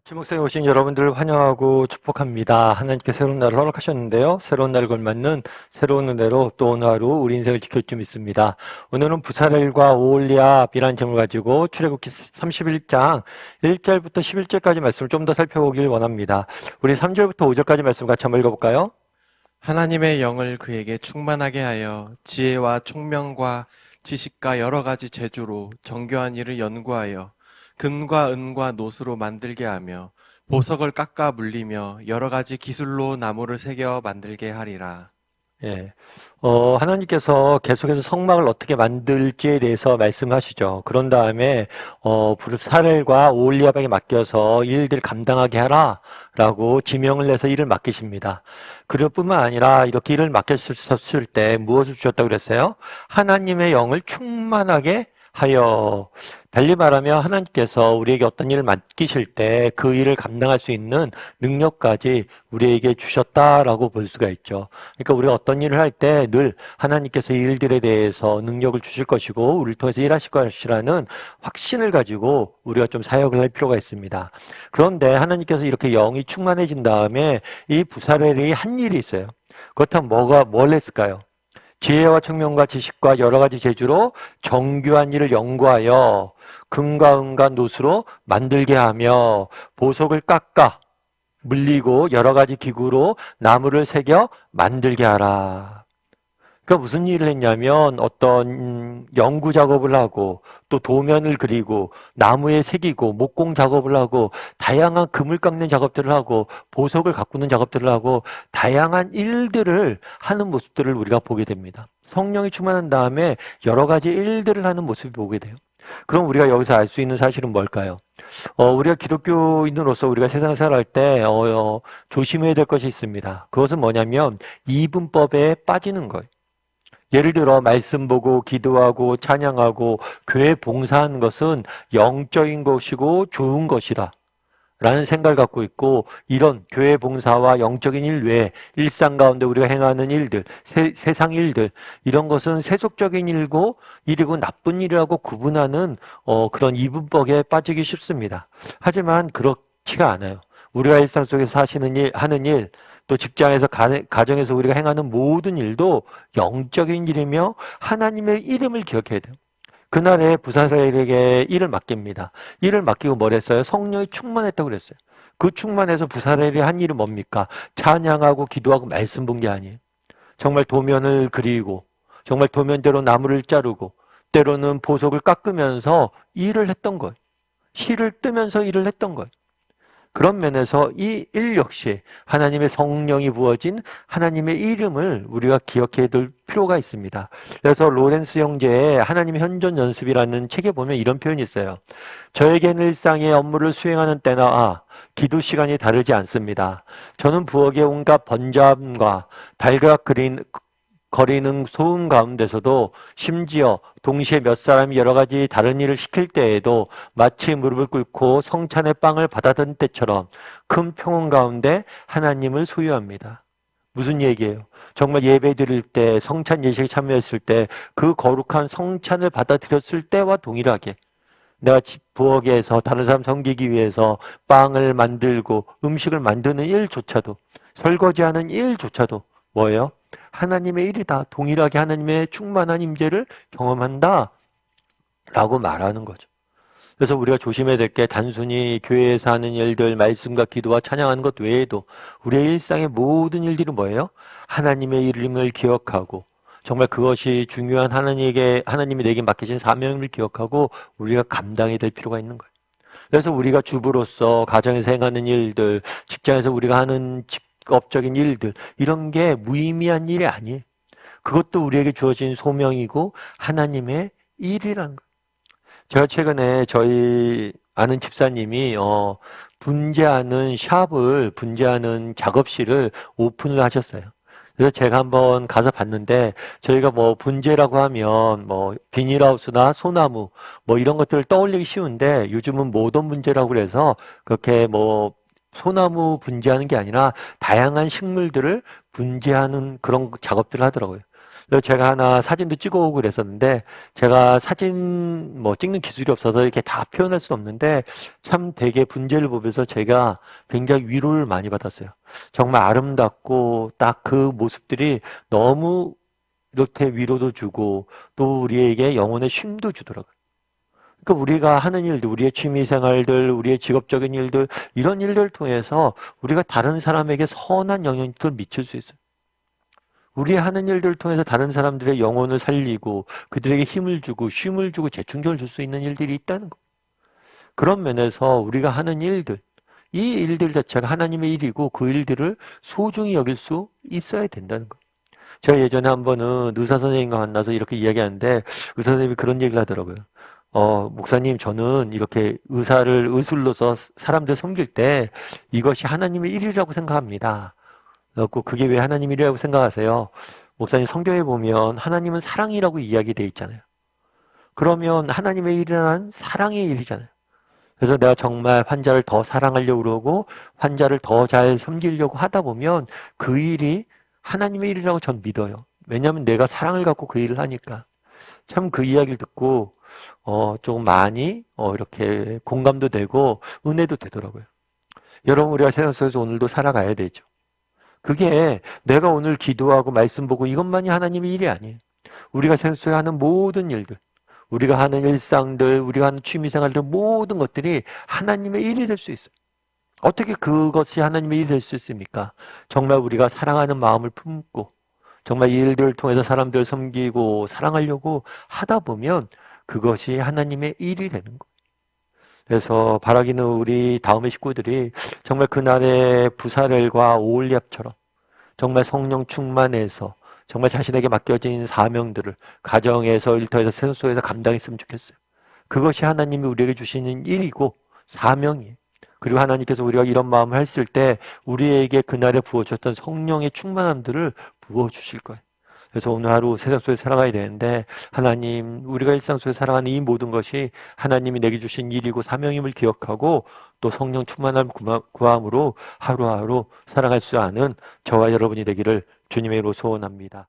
지목성에 오신 여러분들을 환영하고 축복합니다. 하나님께 새로운 날을 허락하셨는데요. 새로운 날을 걸맞는 새로운 은혜로 또 오늘 하루 우리 인생을 지킬 줄 믿습니다. 오늘은 부사렐과 오홀리압이라는 제목을 가지고 출애굽기 31장 1절부터 11절까지 말씀을 좀 더 살펴보길 원합니다. 우리 3절부터 5절까지 말씀 같이 한번 읽어볼까요? 하나님의 영을 그에게 충만하게 하여 지혜와 총명과 지식과 여러 가지 재주로 정교한 일을 연구하여 금과 은과 노스로 만들게 하며 보석을 깎아 물리며 여러 가지 기술로 나무를 새겨 만들게 하리라. 예. 하나님께서 계속해서 성막을 어떻게 만들지에 대해서 말씀하시죠. 그런 다음에, 부사렐과 오홀리압에게 맡겨서 일들을 감당하게 하라 라고 지명을 내서 일을 맡기십니다. 그럴 뿐만 아니라 이렇게 일을 맡겼을 때 무엇을 주셨다고 그랬어요? 하나님의 영을 충만하게 하여. 달리 말하면 하나님께서 우리에게 어떤 일을 맡기실 때 그 일을 감당할 수 있는 능력까지 우리에게 주셨다라고 볼 수가 있죠. 그러니까 우리가 어떤 일을 할 때 늘 하나님께서 이 일들에 대해서 능력을 주실 것이고 우리를 통해서 일하실 것이라는 확신을 가지고 우리가 좀 사역을 할 필요가 있습니다. 그런데 하나님께서 이렇게 영이 충만해진 다음에 이 부사렐이 한 일이 있어요. 그렇다면 뭘 했을까요? 지혜와 청명과 지식과 여러 가지 재주로 정교한 일을 연구하여 금과 은과 노스로 만들게 하며 보석을 깎아 물리고 여러 가지 기구로 나무를 새겨 만들게 하라. 그러니까 무슨 일을 했냐면 어떤 연구 작업을 하고 또 도면을 그리고 나무에 새기고 목공 작업을 하고 다양한 금을 깎는 작업들을 하고 보석을 가꾸는 작업들을 하고 다양한 일들을 하는 모습들을 우리가 보게 됩니다. 성령이 충만한 다음에 여러 가지 일들을 하는 모습을 보게 돼요. 그럼 우리가 여기서 알 수 있는 사실은 뭘까요? 우리가 기독교인으로서 우리가 세상 살아갈 때 조심해야 될 것이 있습니다. 그것은 뭐냐면 이분법에 빠지는 거예요. 예를 들어 말씀 보고 기도하고 찬양하고 교회 봉사하는 것은 영적인 것이고 좋은 것이다 라는 생각을 갖고 있고, 이런 교회 봉사와 영적인 일 외에 일상 가운데 우리가 행하는 일들, 세상 일들, 이런 것은 세속적인 일이고 나쁜 일이라고 구분하는 그런 이분법에 빠지기 쉽습니다. 하지만 그렇지가 않아요. 우리가 일상 속에서 하는 일, 또 직장에서 가정에서 우리가 행하는 모든 일도 영적인 일이며 하나님의 이름을 기억해야 돼요. 그날에 부사렐에게 일을 맡깁니다. 일을 맡기고 뭘 했어요? 성령이 충만했다고 그랬어요. 그 충만해서 부사렐이 한 일은 뭡니까? 찬양하고 기도하고 말씀 본 게 아니에요. 정말 도면을 그리고 정말 도면대로 나무를 자르고 때로는 보석을 깎으면서 일을 했던 거예요. 실을 뜨면서 일을 했던 거예요. 그런 면에서 이 일 역시 하나님의 성령이 부어진 하나님의 이름을 우리가 기억해야 될 필요가 있습니다. 그래서 로렌스 형제의 하나님의 현존 연습이라는 책에 보면 이런 표현이 있어요. 저에게는 일상의 업무를 수행하는 때나 기도 시간이 다르지 않습니다. 저는 부엌의 온갖 번잡함과 거리는 소음 가운데서도 심지어 동시에 몇 사람이 여러 가지 다른 일을 시킬 때에도 마치 무릎을 꿇고 성찬의 빵을 받아든 때처럼 큰 평온 가운데 하나님을 소유합니다. 무슨 얘기예요? 정말 예배 드릴 때, 성찬 예식에 참여했을 때 그 거룩한 성찬을 받아들였을 때와 동일하게 내가 부엌에서 다른 사람 섬기기 위해서 빵을 만들고 음식을 만드는 일조차도, 설거지하는 일조차도 뭐예요? 하나님의 일이다. 동일하게 하나님의 충만한 임재를 경험한다 라고 말하는 거죠. 그래서 우리가 조심해야 될 게 단순히 교회에서 하는 일들, 말씀과 기도와 찬양하는 것 외에도 우리의 일상의 모든 일들은 뭐예요? 하나님의 이름을 기억하고 정말 그것이 중요한 하나님이 내게 맡기신 사명을 기억하고 우리가 감당해야 될 필요가 있는 거예요. 그래서 우리가 주부로서 가정에서 행하는 일들, 직장에서 우리가 하는 직업적인 일들, 이런 게 무의미한 일이 아니에요. 그것도 우리에게 주어진 소명이고 하나님의 일이라는 거예요. 제가 최근에 저희 아는 집사님이 분재하는 작업실을 오픈을 하셨어요. 그래서 제가 한번 가서 봤는데, 저희가 분재라고 하면 비닐하우스나 소나무 이런 것들을 떠올리기 쉬운데, 요즘은 모던 분재라고 그래서 그렇게 소나무 분재하는 게 아니라 다양한 식물들을 분재하는 그런 작업들을 하더라고요. 그래서 제가 하나 사진도 찍어오고 그랬었는데 제가 사진 뭐 찍는 기술이 없어서 이렇게 다 표현할 수 없는데 참 되게 분재를 보면서 제가 굉장히 위로를 많이 받았어요. 정말 아름답고 딱 그 모습들이 너무 이렇게 위로도 주고 또 우리에게 영혼의 쉼도 주더라고요. 그러니까 우리가 하는 일들, 우리의 취미 생활들, 우리의 직업적인 일들, 이런 일들을 통해서 우리가 다른 사람에게 선한 영향을 미칠 수 있어요. 우리 하는 일들을 통해서 다른 사람들의 영혼을 살리고 그들에게 힘을 주고 쉼을 주고 재충전을 줄 수 있는 일들이 있다는 거. 그런 면에서 우리가 하는 일들, 이 일들 자체가 하나님의 일이고 그 일들을 소중히 여길 수 있어야 된다는 거. 제가 예전에 한 번은 의사 선생님과 만나서 이렇게 이야기하는데 의사 선생님이 그런 얘기를 하더라고요. 목사님, 저는 이렇게 의술로서 사람들 섬길 때 이것이 하나님의 일이라고 생각합니다. 그래서 그게 왜 하나님의 일이라고 생각하세요? 목사님, 성경에 보면 하나님은 사랑이라고 이야기되어 있잖아요. 그러면 하나님의 일이란 사랑의 일이잖아요. 그래서 내가 정말 환자를 더 사랑하려고 그러고 환자를 더 잘 섬기려고 하다 보면 그 일이 하나님의 일이라고 전 믿어요. 왜냐하면 내가 사랑을 갖고 그 일을 하니까. 참 그 이야기를 듣고 조금 많이 이렇게 공감도 되고 은혜도 되더라고요. 여러분, 우리가 세상 속에서 오늘도 살아가야 되죠. 그게 내가 오늘 기도하고 말씀 보고 이것만이 하나님의 일이 아니에요. 우리가 세상 속에 하는 모든 일들, 우리가 하는 일상들, 우리가 하는 취미생활들 모든 것들이 하나님의 일이 될 수 있어요. 어떻게 그것이 하나님의 일이 될 수 있습니까? 정말 우리가 사랑하는 마음을 품고 정말 이 일들을 통해서 사람들을 섬기고 사랑하려고 하다 보면 그것이 하나님의 일이 되는 거예요. 그래서 바라기는 우리 다음의 식구들이 정말 그날의 부사렐과 오홀리압처럼 정말 성령 충만해서 정말 자신에게 맡겨진 사명들을 가정에서 일터에서 세상 속에서 감당했으면 좋겠어요. 그것이 하나님이 우리에게 주시는 일이고 사명이에요. 그리고 하나님께서 우리가 이런 마음을 했을 때 우리에게 그날에 부어주셨던 성령의 충만함들을 부어주실 거예요. 그래서 오늘 하루 세상 속에 살아가야 되는데 하나님, 우리가 일상 속에 살아가는 이 모든 것이 하나님이 내게 주신 일이고 사명임을 기억하고 또 성령 충만함 구함으로 하루하루 살아갈 수 아는 저와 여러분이 되기를 주님의 이름으로 소원합니다.